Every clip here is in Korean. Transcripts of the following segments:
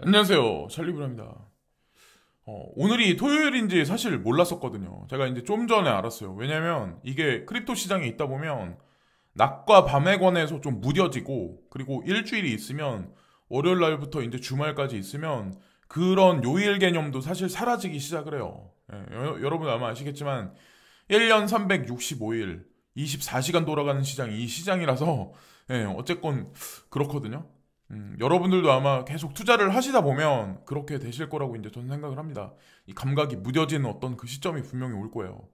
안녕하세요. 찰리브라입니다. 오늘이 토요일인지 사실 몰랐었거든요. 제가 이제 좀 전에 알았어요. 왜냐면 이게 크립토 시장에 있다 보면 낮과 밤에 관해서 좀 무뎌지고, 그리고 일주일이 있으면 월요일 날부터 이제 주말까지 있으면 그런 요일 개념도 사실 사라지기 시작을 해요. 여러분 아마 아시겠지만 1년 365일 24시간 돌아가는 시장이 이 시장이라서 어쨌건 그렇거든요. 여러분들도 아마 계속 투자를 하시다 보면 그렇게 되실 거라고 이제 저는 생각을 합니다. 이 감각이 무뎌지는 어떤 그 시점이 분명히 올 거예요.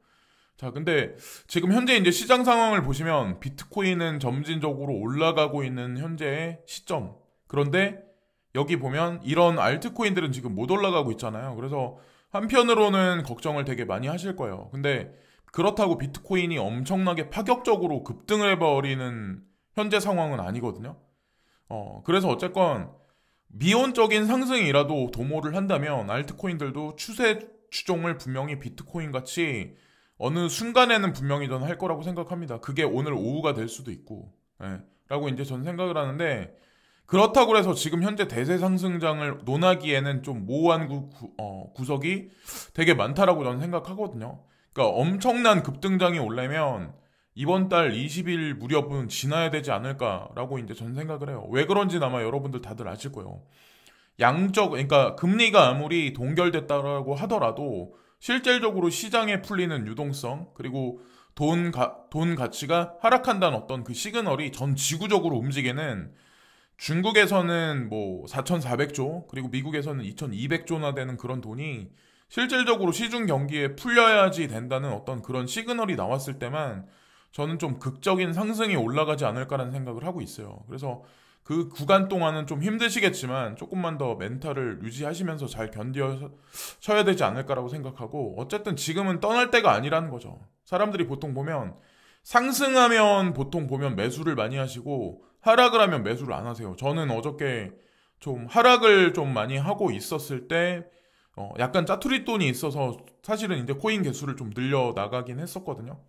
자, 근데 지금 현재 이제 시장 상황을 보시면 비트코인은 점진적으로 올라가고 있는 현재의 시점. 그런데 여기 보면 이런 알트코인들은 지금 못 올라가고 있잖아요. 그래서 한편으로는 걱정을 되게 많이 하실 거예요. 근데 그렇다고 비트코인이 엄청나게 파격적으로 급등을 해버리는 현재 상황은 아니거든요. 그래서 어쨌건 미온적인 상승이라도 도모를 한다면 알트코인들도 추세 추종을 분명히 비트코인 같이 어느 순간에는 분명히 저는 할 거라고 생각합니다. 그게 오늘 오후가 될 수도 있고, 라고 이제 저는 생각을 하는데, 그렇다고 해서 지금 현재 대세 상승장을 논하기에는 좀 모호한 구석이 되게 많다라고 저는 생각하거든요. 그러니까 엄청난 급등장이 오려면 이번 달 20일 무렵은 지나야 되지 않을까라고 이제 전 생각을 해요. 왜 그런지는 아마 여러분들 다들 아실 거예요. 그러니까 금리가 아무리 동결됐다고 하더라도 실질적으로 시장에 풀리는 유동성, 그리고 돈 가치가 하락한다는 어떤 그 시그널이 전 지구적으로 움직이는, 중국에서는 뭐 4,400조, 그리고 미국에서는 2,200조나 되는 그런 돈이 실질적으로 시중 경기에 풀려야지 된다는 어떤 그런 시그널이 나왔을 때만 저는 좀 극적인 상승이 올라가지 않을까라는 생각을 하고 있어요. 그래서 그 구간 동안은 좀 힘드시겠지만 조금만 더 멘탈을 유지하시면서 잘 견뎌셔야 되지 않을까라고 생각하고, 어쨌든 지금은 떠날 때가 아니라는 거죠. 사람들이 보통 보면 상승하면 보통 보면 매수를 많이 하시고 하락을 하면 매수를 안 하세요. 저는 어저께 좀 하락을 좀 많이 하고 있었을 때 약간 짜투리 돈이 있어서 사실은 이제 코인 개수를 좀 늘려 나가긴 했었거든요.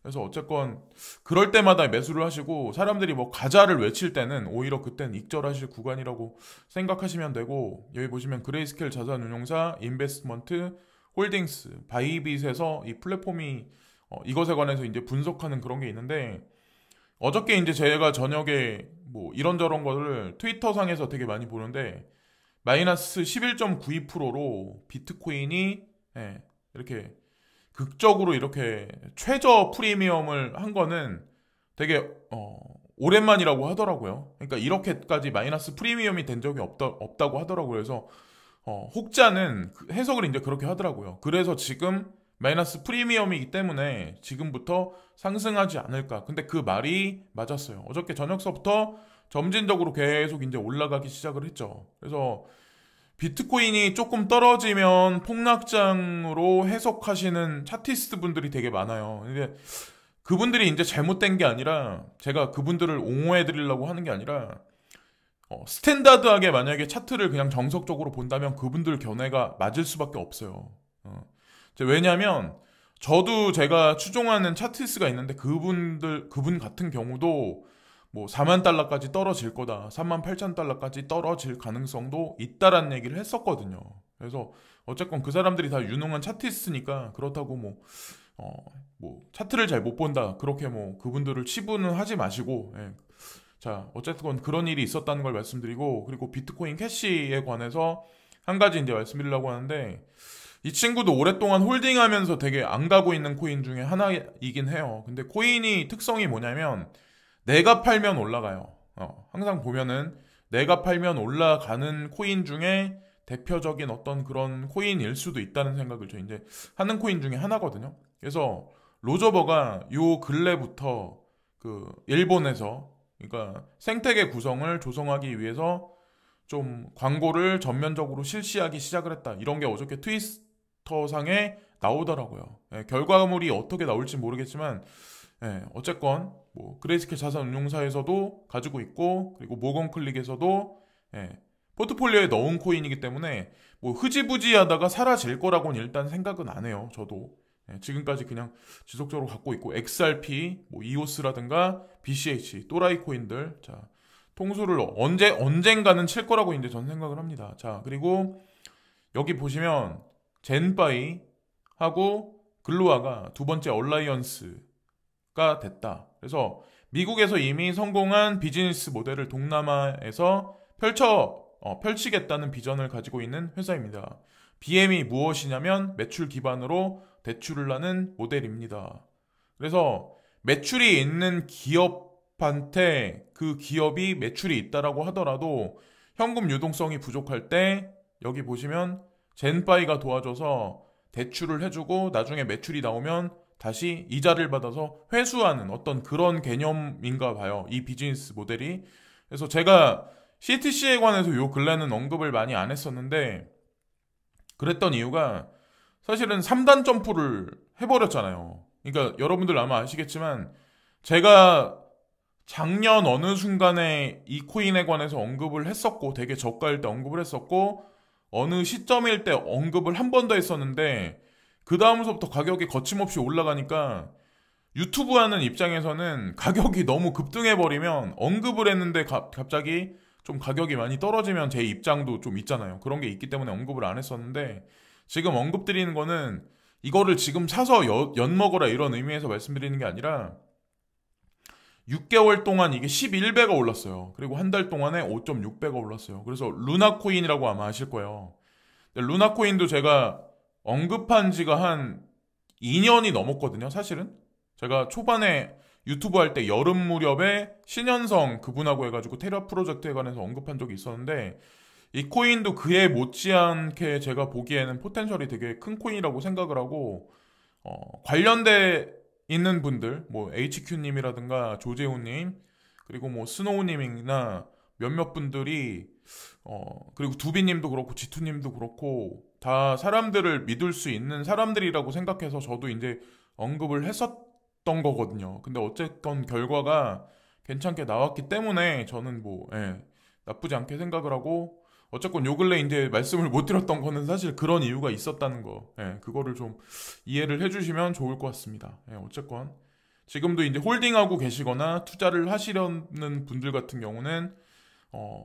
그래서 어쨌건 그럴 때마다 매수를 하시고, 사람들이 뭐 가자를 외칠 때는 오히려 그땐 익절하실 구간이라고 생각하시면 되고, 여기 보시면 그레이스케일 자산운용사 인베스트먼트 홀딩스 바이빗에서 이 플랫폼이 이것에 관해서 이제 분석하는 그런 게 있는데, 어저께 이제 제가 저녁에 뭐 이런저런 거를 트위터 상에서 되게 많이 보는데, 마이너스 11.92%로 비트코인이 이렇게 극적으로 이렇게 최저 프리미엄을 한 거는 되게 오랜만이라고 하더라고요. 그러니까 이렇게까지 마이너스 프리미엄이 된 적이 없다고 하더라고요. 그래서 혹자는 해석을 이제 그렇게 하더라고요. 그래서 지금 마이너스 프리미엄이기 때문에 지금부터 상승하지 않을까. 근데 그 말이 맞았어요. 어저께 저녁서부터 점진적으로 계속 이제 올라가기 시작을 했죠. 그래서 비트코인이 조금 떨어지면 폭락장으로 해석하시는 차티스트 분들이 되게 많아요. 근데 그분들이 이제 잘못된 게 아니라, 제가 그분들을 옹호해 드리려고 하는 게 아니라, 스탠다드하게 만약에 차트를 그냥 정석적으로 본다면 그분들 견해가 맞을 수밖에 없어요. 왜냐하면 저도 제가 추종하는 차티스트가 있는데, 그분 같은 경우도 뭐 4만 달러까지 떨어질 거다, 3만 8천 달러까지 떨어질 가능성도 있다라는 얘기를 했었거든요. 그래서 어쨌건 그 사람들이 다 유능한 차티스트니까, 그렇다고 뭐 차트를 잘 못 본다 그렇게 뭐 그분들을 치부는 하지 마시고, 자, 어쨌든 그런 일이 있었다는 걸 말씀드리고, 그리고 비트코인 캐시에 관해서 한 가지 이제 말씀드리려고 하는데, 이 친구도 오랫동안 홀딩하면서 되게 안 가고 있는 코인 중에 하나이긴 해요. 근데 코인이 특성이 뭐냐면 내가 팔면 올라가요. 항상 보면은 내가 팔면 올라가는 코인 중에 대표적인 어떤 그런 코인일 수도 있다는 생각을 저 이제 하는 코인 중에 하나거든요. 그래서 로저버가 요 근래부터 그 일본에서, 그러니까 생태계 구성을 조성하기 위해서 좀 광고를 전면적으로 실시하기 시작을 했다, 이런 게 어저께 트위터상에 나오더라고요. 결과물이 어떻게 나올지 모르겠지만, 어쨌건 뭐 그레이스케일 자산운용사에서도 가지고 있고, 그리고 모건클릭에서도 포트폴리오에 넣은 코인이기 때문에 뭐 흐지부지하다가 사라질 거라고는 일단 생각은 안 해요. 저도 지금까지 그냥 지속적으로 갖고 있고, XRP, 뭐 이오스라든가 BCH, 또라이 코인들, 자, 통수를 언젠가는 칠 거라고 이제 전 생각을 합니다. 자, 그리고 여기 보시면 젠바이하고 글로아가 두 번째 얼라이언스가 됐다. 그래서 미국에서 이미 성공한 비즈니스 모델을 동남아에서 펼치겠다는 비전을 가지고 있는 회사입니다. BM이 무엇이냐면 매출 기반으로 대출을 하는 모델입니다. 그래서 매출이 있는 기업한테 그 기업이 매출이 있다라고 하더라도 현금 유동성이 부족할 때 여기 보시면 젠바이가 도와줘서 대출을 해주고 나중에 매출이 나오면 다시 이자를 받아서 회수하는 어떤 그런 개념인가 봐요. 이 비즈니스 모델이. 그래서 제가 CTC에 관해서 요 근래는 언급을 많이 안 했었는데 그랬던 이유가 사실은 3단 점프를 해버렸잖아요. 그러니까 여러분들 아마 아시겠지만 제가 작년 어느 순간에 이 코인에 관해서 언급을 했었고 되게 저가일 때 언급을 했었고 어느 시점일 때 언급을 한 번 더 했었는데 그 다음서부터 가격이 거침없이 올라가니까 유튜브 하는 입장에서는 가격이 너무 급등해버리면 언급을 했는데 갑자기 좀 가격이 많이 떨어지면 제 입장도 좀 있잖아요. 그런 게 있기 때문에 언급을 안 했었는데 지금 언급드리는 거는 이거를 지금 사서 엿먹어라 이런 의미에서 말씀드리는 게 아니라 6개월 동안 이게 11배가 올랐어요. 그리고 한 달 동안에 5.6배가 올랐어요. 그래서 루나코인이라고 아마 아실 거예요. 루나코인도 제가 언급한 지가 한 2년이 넘었거든요. 사실은 제가 초반에 유튜브 할 때 여름 무렵에 신현성 그분하고 해가지고 테라 프로젝트에 관해서 언급한 적이 있었는데 이 코인도 그에 못지않게 제가 보기에는 포텐셜이 되게 큰 코인이라고 생각을 하고 관련돼 있는 분들 뭐 HQ님이라든가 조재훈님 그리고 뭐 스노우님이나 몇몇 분들이 그리고 두비님도 그렇고 지투님도 그렇고 다 사람들을 믿을 수 있는 사람들이라고 생각해서 저도 이제 언급을 했었던 거거든요. 근데 어쨌건 결과가 괜찮게 나왔기 때문에 저는 뭐 나쁘지 않게 생각을 하고 어쨌건 요 근래 이제 말씀을 못 드렸던 거는 사실 그런 이유가 있었다는 거. 그거를 좀 이해를 해주시면 좋을 것 같습니다. 어쨌건 지금도 이제 홀딩하고 계시거나 투자를 하시려는 분들 같은 경우는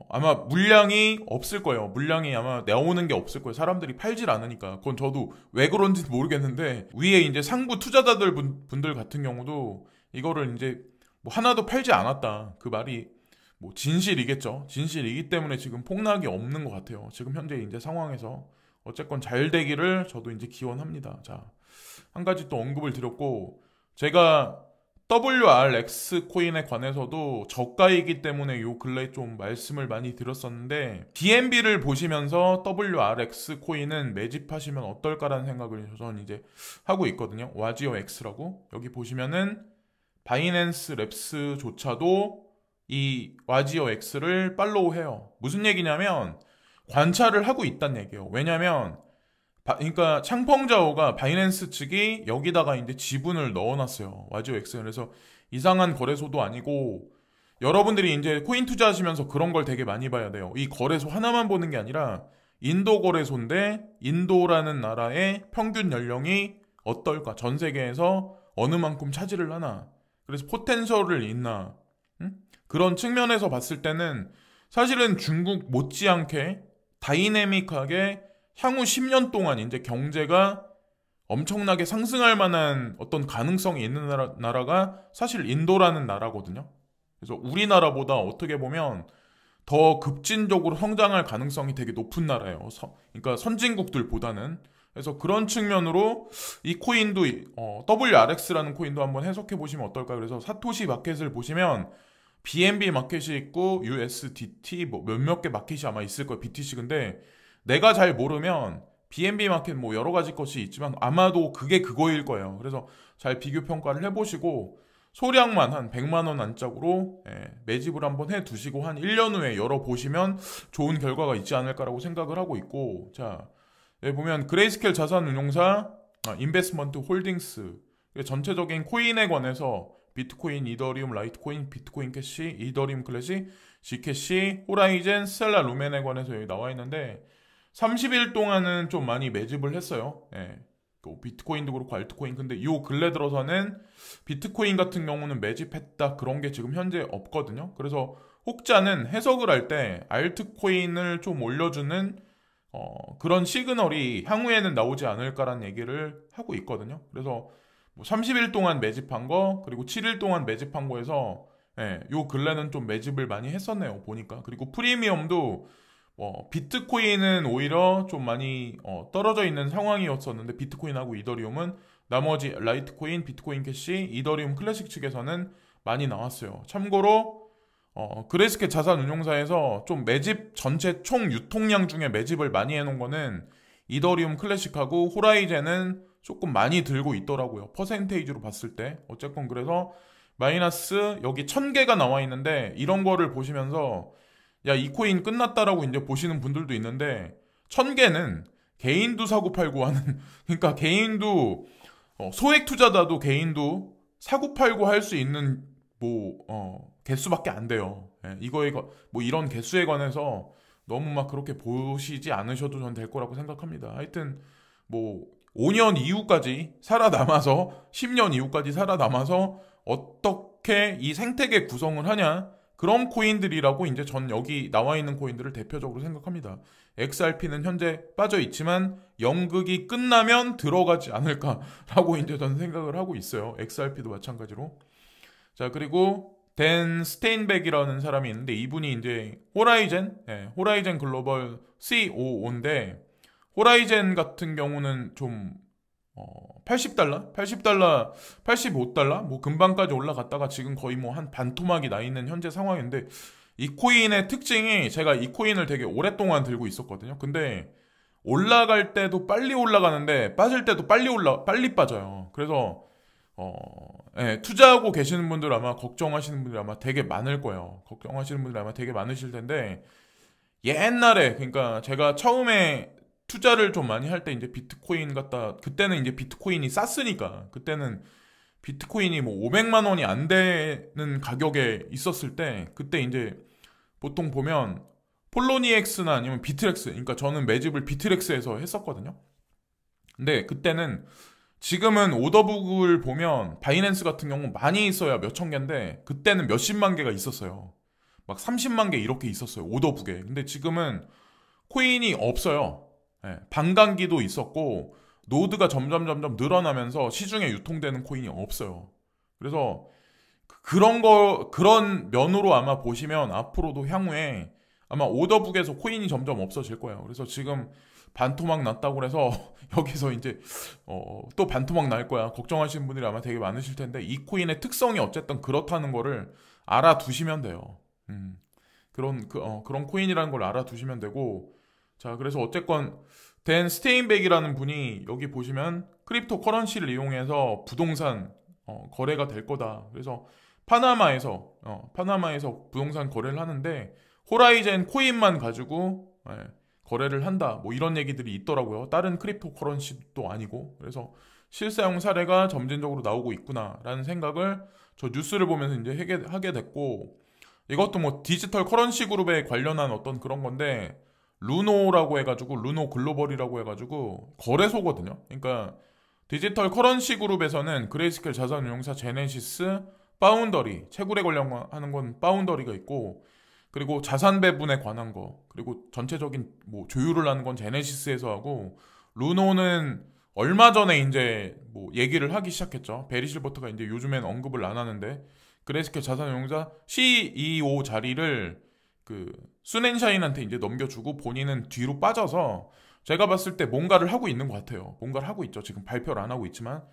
아마 물량이 없을 거예요. 물량이 아마 나오는 게 없을 거예요. 사람들이 팔질 않으니까. 그건 저도 왜 그런지 모르겠는데 위에 이제 상부 투자자들 분들 같은 경우도 이거를 이제 뭐 하나도 팔지 않았다. 그 말이 뭐 진실이겠죠. 진실이기 때문에 지금 폭락이 없는 것 같아요. 지금 현재 이제 상황에서 어쨌건 잘 되기를 저도 이제 기원합니다. 자, 한 가지 또 언급을 드렸고 제가 WRX 코인에 관해서도 저가이기 때문에 요 근래 좀 말씀을 많이 드렸었는데 BNB를 보시면서 WRX 코인은 매집하시면 어떨까라는 생각을 저는 이제 하고 있거든요. 와지오 X라고 여기 보시면은 바이낸스 랩스조차도 이 와지오 X를 팔로우해요. 무슨 얘기냐면 관찰을 하고 있다는 얘기예요. 왜냐면 그러니까 창펑자오가 바이낸스 측이 여기다가 이제 지분을 넣어놨어요. 와지오 X. 그래서 이상한 거래소도 아니고 여러분들이 이제 코인 투자하시면서 그런 걸 되게 많이 봐야 돼요. 이 거래소 하나만 보는 게 아니라 인도 거래소인데 인도라는 나라의 평균 연령이 어떨까? 전 세계에서 어느 만큼 차지를 하나? 그래서 포텐셜을 있나? 그런 측면에서 봤을 때는 사실은 중국 못지않게 다이내믹하게 향후 10년 동안 이제 경제가 엄청나게 상승할 만한 어떤 가능성이 있는 나라가 사실 인도라는 나라거든요. 그래서 우리나라보다 어떻게 보면 더 급진적으로 성장할 가능성이 되게 높은 나라예요. 그러니까 선진국들보다는. 그래서 그런 측면으로 이 코인도 WRX라는 코인도 한번 해석해 보시면 어떨까. 그래서 사토시 마켓을 보시면 BNB 마켓이 있고 USDT 뭐 몇몇 개 마켓이 아마 있을 거예요. BTC. 근데 내가 잘 모르면 BNB 마켓 뭐 여러 가지 것이 있지만 아마도 그게 그거일 거예요. 그래서 잘 비교 평가를 해보시고 소량만 한 100만 원 안짝으로 매집을 한번 해두시고 한 1년 후에 열어보시면 좋은 결과가 있지 않을까라고 생각을 하고 있고, 자 여기 보면 그레이스케일 자산운용사 인베스먼트 홀딩스 전체적인 코인에 관해서 비트코인, 이더리움, 라이트코인, 비트코인 캐시, 이더리움 클래시, G캐시, 호라이젠, 스텔라 루멘에 관해서 여기 나와 있는데 30일 동안은 좀 많이 매집을 했어요. 비트코인도 그렇고 알트코인. 근데 이 근래 들어서는 비트코인 같은 경우는 매집했다 그런 게 지금 현재 없거든요. 그래서 혹자는 해석을 할 때 알트코인을 좀 올려주는 그런 시그널이 향후에는 나오지 않을까라는 얘기를 하고 있거든요. 그래서 뭐 30일 동안 매집한 거, 그리고 7일 동안 매집한 거에서 요 근래는 좀 매집을 많이 했었네요, 보니까. 그리고 프리미엄도 비트코인은 오히려 좀 많이 떨어져 있는 상황이었었는데, 비트코인하고 이더리움은 나머지 라이트코인, 비트코인 캐시, 이더리움 클래식 측에서는 많이 나왔어요. 참고로 그레이스케일 자산운용사에서 좀 매집 전체 총 유통량 중에 매집을 많이 해놓은 거는 이더리움 클래식하고 호라이젠은 조금 많이 들고 있더라고요. 퍼센테이지로 봤을 때. 어쨌건 그래서 마이너스 여기 1000개가 나와 있는데, 이런 거를 보시면서 야, 이 코인 끝났다라고 이제 보시는 분들도 있는데, 1000개는 개인도 사고 팔고 하는 그러니까 개인도 소액 투자자도 개인도 사고 팔고 할 수 있는 개수밖에 안 돼요. 이거에 뭐 이런 개수에 관해서 너무 막 그렇게 보시지 않으셔도 전 될 거라고 생각합니다. 하여튼 뭐 5년 이후까지 살아남아서 10년 이후까지 살아남아서 어떻게 이 생태계 구성을 하냐, 그런 코인들이라고 이제 전 여기 나와 있는 코인들을 대표적으로 생각합니다. XRP는 현재 빠져 있지만 연극이 끝나면 들어가지 않을까라고 이제 저는 생각을 하고 있어요. XRP도 마찬가지로. 자, 그리고 댄 스테인백이라는 사람이 있는데, 이분이 이제 호라이젠 글로벌 COO인데, 호라이젠 같은 경우는 좀 $80, 85달러 뭐 금방까지 올라갔다가 지금 거의 뭐 한 반토막이 나 있는 현재 상황인데, 이 코인의 특징이, 제가 이 코인을 되게 오랫동안 들고 있었거든요. 근데 올라갈 때도 빨리 올라가는데 빠질 때도 빨리 빠져요. 그래서 투자하고 계시는 분들 아마 걱정하시는 분들 아마 되게 많을 거예요. 걱정하시는 분들 아마 되게 많으실 텐데, 옛날에, 그러니까 제가 처음에 투자를 좀 많이 할 때 이제 비트코인 그때는 이제 비트코인이 쌌으니까, 그때는 비트코인이 뭐 500만 원이 안 되는 가격에 있었을 때, 그때 이제 보통 보면 폴로니엑스나 아니면 비트렉스, 그러니까 저는 매집을 비트렉스에서 했었거든요. 근데 그때는, 지금은 오더북을 보면 바이낸스 같은 경우 많이 있어야 몇천 개인데, 그때는 몇십만 개가 있었어요. 막 30만 개 이렇게 있었어요, 오더북에. 근데 지금은 코인이 없어요. 반감기도 있었고 노드가 점점 늘어나면서 시중에 유통되는 코인이 없어요. 그래서 그런 면으로 아마 보시면 앞으로도 향후에 아마 오더북에서 코인이 점점 없어질 거예요. 그래서 지금 반토막 났다고 해서 여기서 이제 또 반토막 날 거야 걱정하시는 분들이 아마 되게 많으실 텐데, 이 코인의 특성이 어쨌든 그렇다는 거를 알아두시면 돼요. 그런 코인이라는 걸 알아두시면 되고, 자, 그래서 어쨌건 댄 스테인백이라는 분이 여기 보시면 크립토 커런시를 이용해서 부동산 거래가 될 거다. 그래서 파나마에서 부동산 거래를 하는데, 호라이젠 코인만 가지고 거래를 한다, 뭐 이런 얘기들이 있더라고요. 다른 크립토 커런시도 아니고. 그래서 실사용 사례가 점진적으로 나오고 있구나라는 생각을 저 뉴스를 보면서 이제 하게 됐고, 이것도 뭐 디지털 커런시 그룹에 관련한 어떤 그런 건데, 루노라고 해가지고, 루노 글로벌이라고 해가지고 거래소거든요. 그러니까 디지털 커런시 그룹에서는 그레이스케일 자산운용사 제네시스, 파운더리, 채굴에 관련하는 건 파운더리가 있고, 그리고 자산 배분에 관한 거, 그리고 전체적인 뭐 조율을 하는 건 제네시스에서 하고, 루노는 얼마 전에 이제 뭐 얘기를 하기 시작했죠. 베리 실버트가 이제 요즘엔 언급을 안 하는데, 그레이스케일 자산운용사 CEO 자리를 순앤샤인한테 이제 넘겨주고 본인은 뒤로 빠져서, 제가 봤을 때 뭔가를 하고 있는 것 같아요. 뭔가를 하고 있죠. 지금 발표를 안 하고 있지만.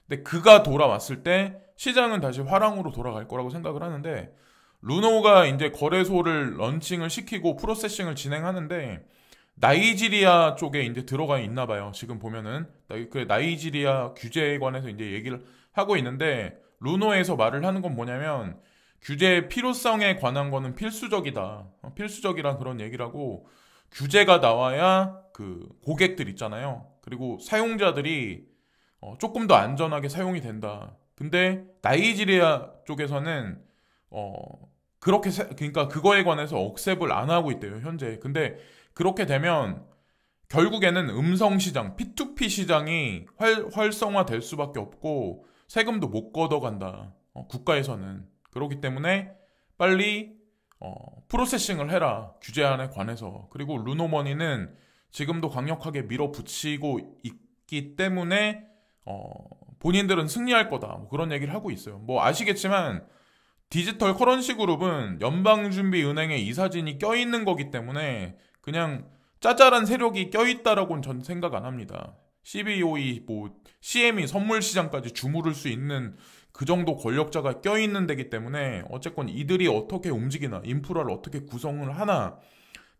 근데 그가 돌아왔을 때 시장은 다시 화랑으로 돌아갈 거라고 생각을 하는데, 루노가 이제 거래소를 런칭을 시키고 프로세싱을 진행하는데, 나이지리아 쪽에 이제 들어가 있나 봐요. 지금 보면은 그 나이지리아 규제에 관해서 이제 얘기를 하고 있는데, 루노에서 말을 하는 건 뭐냐면, 규제의 필요성에 관한 거는 필수적이다. 필수적이란 그런 얘기라고, 규제가 나와야 그 고객들 있잖아요. 그리고 사용자들이 조금 더 안전하게 사용이 된다. 근데 나이지리아 쪽에서는 그러니까 그거에 관해서 억셉을 안 하고 있대요, 현재. 근데 그렇게 되면 결국에는 음성 시장, P2P 시장이 활성화될 수밖에 없고 세금도 못 걷어간다. 국가에서는. 그렇기 때문에 빨리 프로세싱을 해라. 규제안에 관해서. 그리고 루노머니는 지금도 강력하게 밀어붙이고 있기 때문에 본인들은 승리할 거다. 뭐 그런 얘기를 하고 있어요. 뭐 아시겠지만 디지털 커런시 그룹은 연방준비은행의 이사진이 껴있는 거기 때문에 그냥 짜잘한 세력이 껴있다라고는 전 생각 안 합니다. CBOE, 뭐 CME 선물 시장까지 주무를 수 있는 그 정도 권력자가 껴있는 데기 때문에 어쨌건 이들이 어떻게 움직이나 인프라를 어떻게 구성을 하나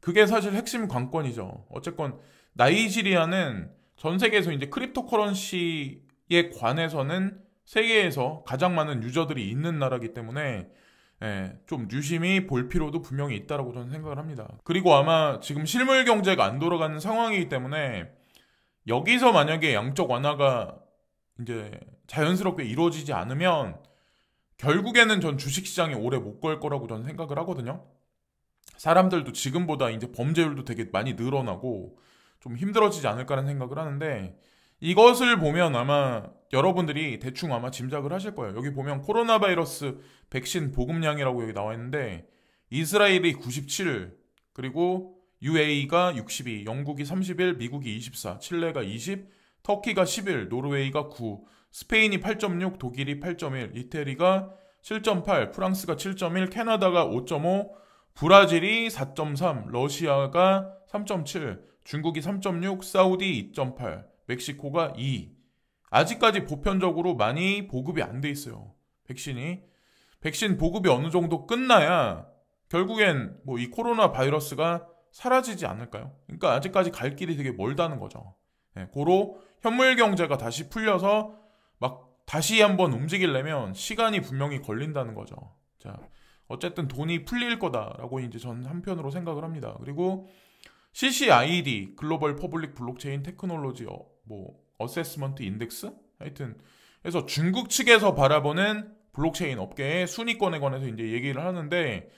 그게 사실 핵심 관건이죠. 어쨌건 나이지리아는 전 세계에서 이제 크립토 커런시에 관해서는 세계에서 가장 많은 유저들이 있는 나라이기 때문에 좀 유심히 볼 필요도 분명히 있다라고 저는 생각을 합니다. 그리고 아마 지금 실물 경제가 안 돌아가는 상황이기 때문에 여기서 만약에 양적 완화가 이제 자연스럽게 이루어지지 않으면 결국에는 전 주식시장이 오래 못 걸 거라고 저는 생각을 하거든요. 사람들도 지금보다 이제 범죄율도 되게 많이 늘어나고 좀 힘들어지지 않을까라는 생각을 하는데 이것을 보면 아마 여러분들이 대충 아마 짐작을 하실 거예요. 여기 보면 코로나 바이러스 백신 보급량이라고 여기 나와 있는데 이스라엘이 97, 그리고 UAE가 62, 영국이 31, 미국이 24, 칠레가 20, 터키가 11, 노르웨이가 9, 스페인이 8.6, 독일이 8.1, 이태리가 7.8, 프랑스가 7.1, 캐나다가 5.5, 브라질이 4.3, 러시아가 3.7, 중국이 3.6, 사우디 2.8, 멕시코가 2. 아직까지 보편적으로 많이 보급이 안 돼 있어요. 백신 보급이 어느 정도 끝나야 결국엔 뭐 이 코로나 바이러스가 사라지지 않을까요? 그러니까 아직까지 갈 길이 되게 멀다는 거죠. 고로 현물 경제가 다시 풀려서 막 다시 한번 움직이려면 시간이 분명히 걸린다는 거죠. 자, 어쨌든 돈이 풀릴 거다라고 이제 전 한편으로 생각을 합니다. 그리고 CCID 글로벌 퍼블릭 블록체인 테크놀로지 어세스먼트 인덱스 하여튼 그래서 중국 측에서 바라보는 블록체인 업계의 순위권에 관해서 이제 얘기를 하는데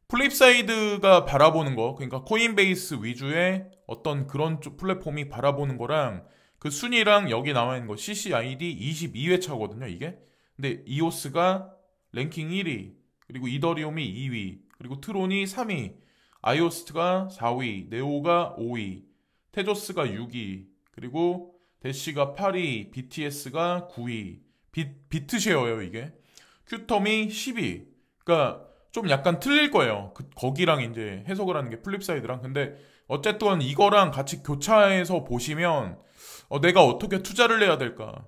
플립사이드가 바라보는 거 그러니까 코인베이스 위주의 어떤 그런 플랫폼이 바라보는 거랑 그 순위랑 여기 나와 있는 거 CCID 22회 차거든요 이게. 근데 이오스가 랭킹 1위 그리고 이더리움이 2위 그리고 트론이 3위 아이오스트가 4위 네오가 5위 테조스가 6위 그리고 대시가 8위 BTS가 9위 비트쉐어예요 이게. 큐텀이 10위. 그러니까 좀 약간 틀릴 거예요. 거기랑 이제 해석을 하는 게 플립사이드랑. 근데 어쨌든 이거랑 같이 교차해서 보시면 내가 어떻게 투자를 해야 될까?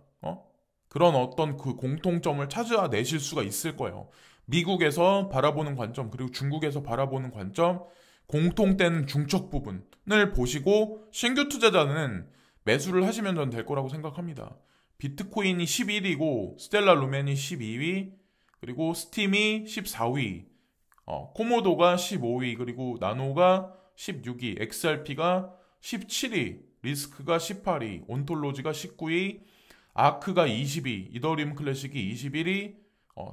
그런 어떤 그 공통점을 찾아내실 수가 있을 거예요. 미국에서 바라보는 관점 그리고 중국에서 바라보는 관점 공통된 중첩 부분을 보시고 신규 투자자는 매수를 하시면 전 될 거라고 생각합니다. 비트코인이 11위고 스텔라 루멘이 12위 그리고 스팀이 14위 코모도가 15위 그리고 나노가 16위 XRP가 17위 리스크가 18위 온톨로지가 19위 아크가 20위 이더리움 클래식이 21위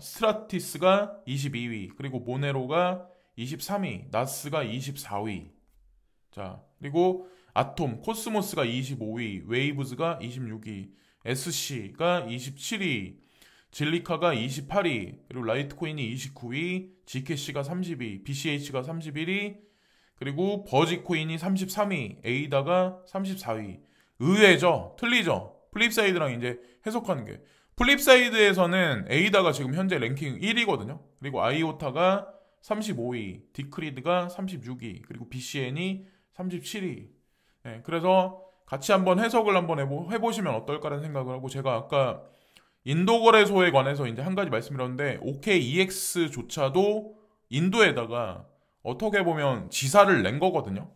스트라티스가 22위 그리고 모네로가 23위 나스가 24위 자 그리고 아톰 코스모스가 25위 웨이브즈가 26위 SC가 27위 질리카가 28위 그리고 라이트코인이 29위 GKC가 30위 BCH가 31위 그리고 버지코인이 33위 에이다가 34위 의외죠 틀리죠 플립사이드랑 이제 해석하는 게 플립사이드에서는 에이다가 지금 현재 랭킹 1위거든요 그리고 아이오타가 35위 디크리드가 36위 그리고 BCN이 37위 그래서 같이 한번 해석을 한번 해보시면 어떨까라는 생각을 하고 제가 아까 인도 거래소에 관해서 이제 한 가지 말씀드렸는데 OKEX조차도 인도에다가 어떻게 보면 지사를 낸 거거든요.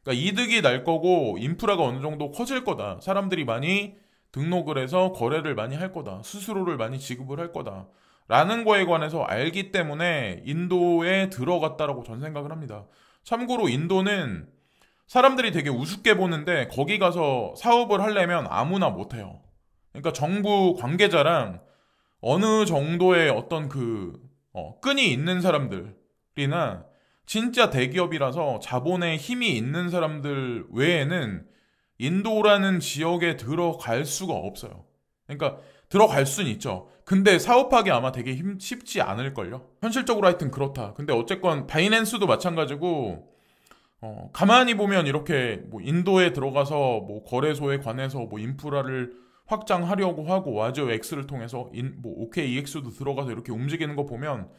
그러니까 이득이 날 거고 인프라가 어느 정도 커질 거다. 사람들이 많이 등록을 해서 거래를 많이 할 거다. 수수료를 많이 지급을 할 거다. 라는 거에 관해서 알기 때문에 인도에 들어갔다라고 전 생각을 합니다. 참고로 인도는 사람들이 되게 우습게 보는데 거기 가서 사업을 하려면 아무나 못해요. 그러니까 정부 관계자랑 어느 정도의 어떤 끈이 있는 사람들이나 진짜 대기업이라서 자본에 힘이 있는 사람들 외에는 인도라는 지역에 들어갈 수가 없어요. 그러니까 들어갈 순 있죠. 근데 사업하기 아마 되게 쉽지 않을걸요. 현실적으로 하여튼 그렇다. 근데 어쨌건 바이낸스도 마찬가지고 가만히 보면 이렇게 뭐 인도에 들어가서 뭐 거래소에 관해서 뭐 인프라를 확장하려고 하고 와즈 X를 통해서 뭐 OKEX도 들어가서 이렇게 움직이는 거 보면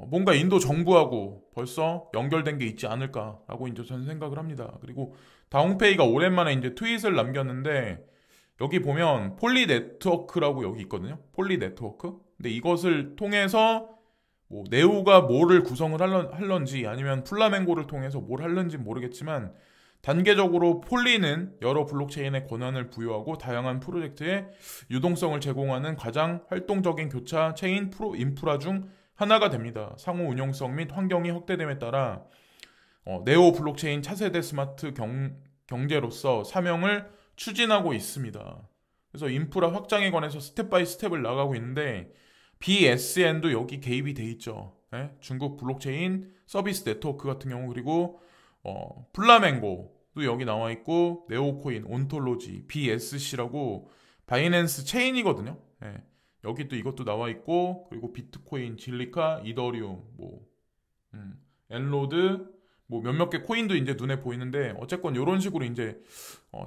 뭔가 인도 정부하고 벌써 연결된 게 있지 않을까라고 이제 저는 생각을 합니다. 그리고 다홍페이가 오랜만에 이제 트윗을 남겼는데 여기 보면 폴리 네트워크라고 여기 있거든요. 폴리 네트워크. 근데 이것을 통해서 뭐 네오가 뭐를 구성을 할런지 아니면 플라멩고를 통해서 뭘 할런지 모르겠지만 단계적으로 폴리는 여러 블록체인에 권한을 부여하고 다양한 프로젝트에 유동성을 제공하는 가장 활동적인 교차 체인 인프라 중 하나가 됩니다. 상호 운용성 및 환경이 확대됨에 따라 네오 블록체인 차세대 스마트 경제로서 사명을 추진하고 있습니다. 그래서 인프라 확장에 관해서 스텝 바이 스텝을 나가고 있는데 BSN도 여기 개입이 돼 있죠. 네? 중국 블록체인 서비스 네트워크 같은 경우 그리고 플라멩고도 여기 나와 있고 네오코인, 온톨로지, BSC라고 바이낸스 체인이거든요. 네. 여기 또 이것도 나와 있고 그리고 비트코인, 질리카, 이더리움, 뭐 엔로드 뭐 몇몇 개 코인도 이제 눈에 보이는데 어쨌건 이런 식으로 이제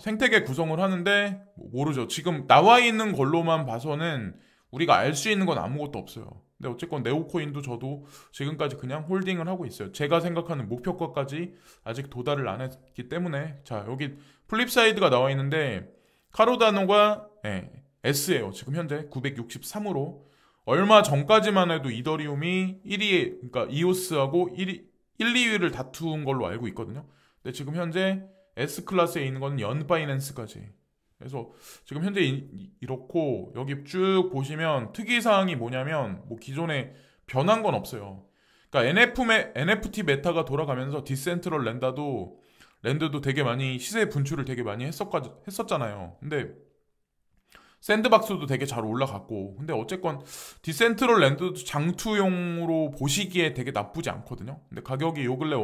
생태계 구성을 하는데 모르죠. 지금 나와 있는 걸로만 봐서는 우리가 알 수 있는 건 아무것도 없어요. 근데 어쨌건 네오코인도 저도 지금까지 그냥 홀딩을 하고 있어요. 제가 생각하는 목표가까지 아직 도달을 안 했기 때문에 자 여기 플립사이드가 나와 있는데 카로다노가 S예요. 지금 현재 963으로 얼마 전까지만 해도 이더리움이 1위 그러니까 이오스하고 1, 2위를 다툰 걸로 알고 있거든요. 근데 지금 현재 S클래스에 있는 건 연바이낸스까지. 그래서 지금 현재 이렇고 여기 쭉 보시면 특이사항이 뭐냐면 뭐 기존에 변한 건 없어요. 그러니까 NFT 메타가 돌아가면서 디센트럴 랜드도 되게 많이 시세 분출을 되게 많이 했었잖아요. 근데 샌드박스도 되게 잘 올라갔고 근데 어쨌건 디센트럴 랜드도 장투용으로 보시기에 되게 나쁘지 않거든요. 근데 가격이 요 근래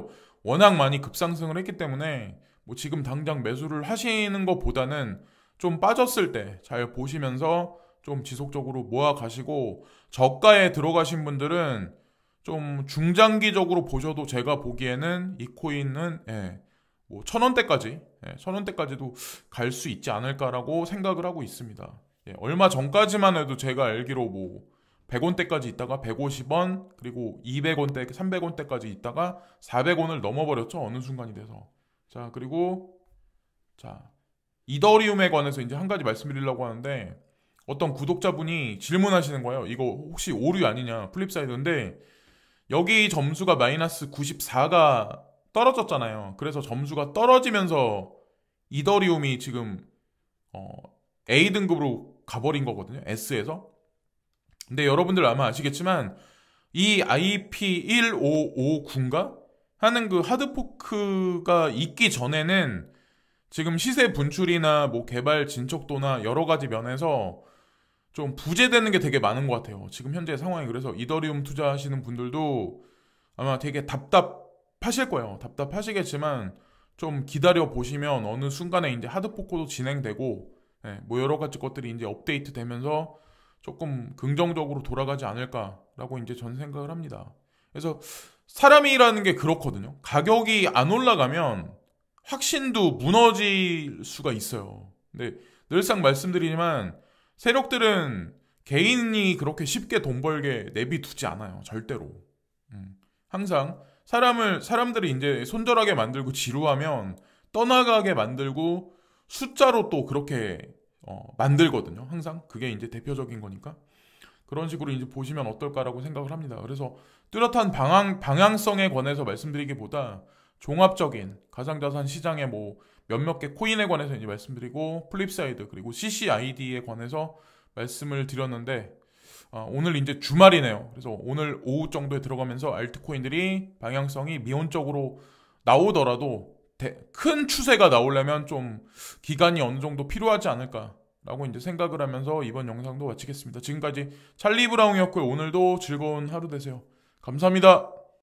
워낙 많이 급상승을 했기 때문에 뭐 지금 당장 매수를 하시는 것보다는 좀 빠졌을 때 잘 보시면서 좀 지속적으로 모아 가시고 저가에 들어가신 분들은 좀 중장기적으로 보셔도 제가 보기에는 이 코인은 뭐 1,000원대까지도 갈 수 있지 않을까라고 생각을 하고 있습니다. 얼마 전까지만 해도 제가 알기로 뭐 100원대까지 있다가 150원 그리고 200원대 300원대까지 있다가 400원을 넘어버렸죠. 어느 순간이 돼서. 자 그리고 이더리움에 관해서 이제 한 가지 말씀드리려고 하는데 어떤 구독자분이 질문하시는 거예요. 이거 혹시 오류 아니냐 플립사이드인데 여기 점수가 마이너스 94가 떨어졌잖아요. 그래서 점수가 떨어지면서 이더리움이 지금 A등급으로 가버린 거거든요. S에서. 근데 여러분들 아마 아시겠지만 이 IP1559인가? 하는 그 하드포크가 있기 전에는 지금 시세 분출이나 뭐 개발 진척도나 여러 가지 면에서 좀 부재되는 게 되게 많은 것 같아요. 지금 현재 상황이. 그래서 이더리움 투자하시는 분들도 아마 되게 답답하실 거예요. 답답하시겠지만 좀 기다려 보시면 어느 순간에 이제 하드포크도 진행되고 뭐 여러 가지 것들이 이제 업데이트 되면서 조금 긍정적으로 돌아가지 않을까라고 이제 전 생각을 합니다. 그래서 사람이라는 게 그렇거든요. 가격이 안 올라가면 확신도 무너질 수가 있어요. 근데 늘상 말씀드리지만 세력들은 개인이 그렇게 쉽게 돈 벌게 내비두지 않아요. 절대로. 항상 사람들이 이제 손절하게 만들고 지루하면 떠나가게 만들고 숫자로 또 그렇게 만들거든요. 항상 그게 이제 대표적인 거니까 그런 식으로 이제 보시면 어떨까라고 생각을 합니다. 그래서 뚜렷한 방향성에 관해서 말씀드리기보다 종합적인 가상자산 시장의 뭐 몇몇 개 코인에 관해서 이제 말씀드리고 플립사이드 그리고 CCID에 관해서 말씀을 드렸는데 오늘 이제 주말이네요. 그래서 오늘 오후 정도에 들어가면서 알트코인들이 방향성이 미온적으로 나오더라도 큰 추세가 나오려면 좀 기간이 어느 정도 필요하지 않을까라고 이제 생각을 하면서 이번 영상도 마치겠습니다. 지금까지 찰리 브라운이었고요. 오늘도 즐거운 하루 되세요. 감사합니다.